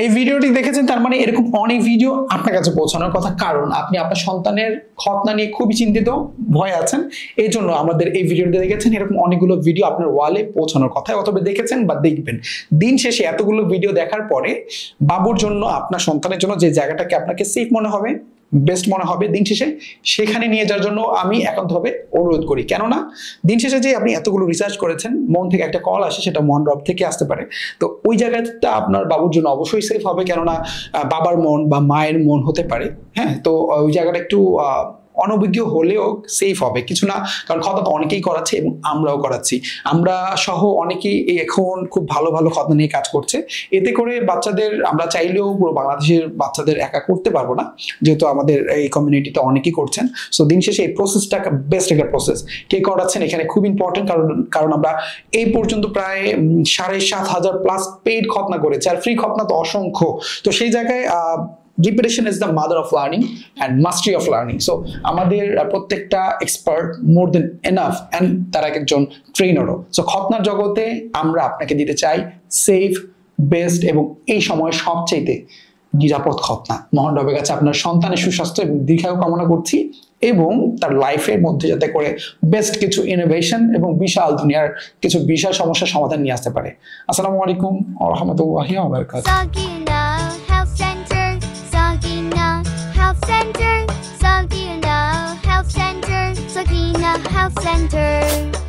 এই ভিডিওটি দেখেছেন, তার মানে এরকম অনেক ভিডিও আপনার কাছে পৌঁছানোর কথা, কারণ আপনি আপনার সন্তানের খতনা নিয়ে খুবই চিন্তিত, ভয় আছেন। এই জন্য আমাদের এই ভিডিওটি দেখেছেন, এরকম অনেকগুলো ভিডিও আপনার ওয়ালে পৌঁছানোর কথা অথবা দেখেছেন বা দেখবেন। দিন শেষে এতগুলো ভিডিও দেখার পরে বাবুর জন্য, আপনার সন্তানের জন্য যে জায়গাটাকে আপনাকে সেফ মনে হবে, বেস্ট মনে হবে, দিন শেষে সেখানে নিয়ে যাওয়ার জন্য আমি একান্তভাবে অনুরোধ করি। কেননা দিন শেষে যে আপনি এতগুলো রিসার্চ করেছেন, মন থেকে একটা কল আসে, সেটা মন রব থেকে আসতে পারে। তো ওই জায়গাটা আপনার বাবুর জন্য অবশ্যই সেফ হবে, কেননা বাবার মন বা মায়ের মন হতে পারে। হ্যাঁ, তো ওই জায়গাটা একটু অনভিজ্ঞ হলেও সেফ হবে, কিছু না, কারণ খতনা তো অনেকেই করাচ্ছে এবং আমরাও করাচ্ছি, আমরা সহ অনেকেই এখন খুব ভালো ভালো খতনা নিয়ে কাজ করছে। এতে করে বাচ্চাদের, আমরা চাইলেও পুরো বাংলাদেশের বাচ্চাদের একা করতে পারবো না, যেহেতু আমাদের এই কমিউনিটিতে অনেকেই করছেন। সো দিন শেষে এই প্রসেসটা বেস্ট একটা প্রসেস। কে করাচ্ছেন এখানে খুব ইম্পর্টেন্ট, কারণ আমরা এই পর্যন্ত প্রায় 7,500 প্লাস পেইড খতনা করেছি, আর ফ্রি খতনা তো অসংখ্য। তো সেই জায়গায় repetition is the mother of learning and mastery of learning. So আমাদের প্রত্যেকটা expert more than enough, and তারা একজন ট্রেনারও। সো খতনার জগতে আমরা আপনাকে দিতে চাই সেফ, বেস্ট এবং এই সময় সবচেয়ে নিরাপদ খতনা। মহান রবের কাছে আপনার সন্তানের সুস্বাস্থ্য এবং দীর্ঘায়ু কামনা করছি, এবং তার লাইফের মধ্যে যাতে করে বেস্ট কিছু ইনোভেশন এবং বিশাল দুনিয়ার কিছু বিশাল সমস্যার সমাধান নিয়ে আসতে পারে। আসসালামু আলাইকুম ওয়া রাহমাতুল্লাহি ওয়া বারাকাতুহু। Sagina Health Center, Sagina Health Center.